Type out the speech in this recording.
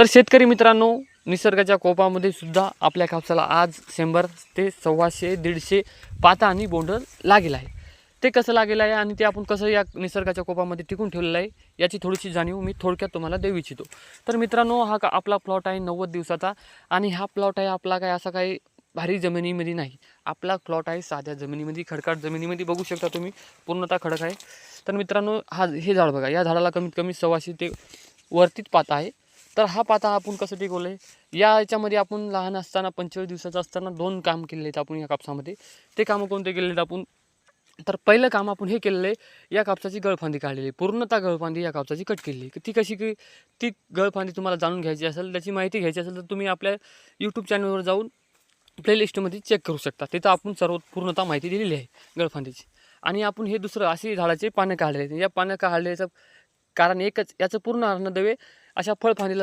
तर शेतकरी मित्रांनो, निसर्गाच्या कोपामध्ये सुद्धा आपल्या कापसाला आज 100 ते 125 150 पाता आणि बोंड लागेल आहे. ते कसं लागेल आहे आणि ते आपण कसं या निसर्गाच्या कोपामध्ये टिकून ठेवलेलं आहे याची थोडीशी जाणीव मी थोडक्यात तुम्हाला देऊ इच्छितो. तर मित्रांनो, आपला प्लॉट आहे 90 दिवसाचा आणि हा प्लॉट आहे आपला काय असा काही भारी जमिनीमध्ये नाही. आपला प्लॉट आहे साध्या जमिनीमध्ये, खडकाळ जमिनीमध्ये बघू शकता तुम्ही, पूर्णतः खडक आहे. तर मित्रांनो, हे झाड बघा, या झाडाला कमीत कमी 125 ते वरतीच पाता आहे. तर हा पाता आपण कसं टिकवलं आहे, याच्यामध्ये आपण लहान असताना 45 दिवसाचा असताना 2 काम केले आहेत आपण या कापसामध्ये. ते कामं कोणते केले आहेत आपण? तर पहिलं काम आपण हे केलेलं आहे, या कापसाची गळफांदी काढलेली आहे. पूर्णतः गळफांदी या कापसाची कट केलेली आहे. ती कशी की ती गळफांदी तुम्हाला जाणून घ्यायची असेल, त्याची माहिती घ्यायची असेल, तर तुम्ही आपल्या यूट्यूब चॅनलवर जाऊन प्लेलिस्टमध्ये चेक करू शकता. तिथं आपण सर्व पूर्णतः माहिती दिलेली आहे गळफांदीची. आणि आपण हे दुसरं अशी झाडाचे पानं काढलेले आहेत. या पानं काढल्याचं कारण एकच, याचं पूर्ण अर्णव अशा फळफांदीला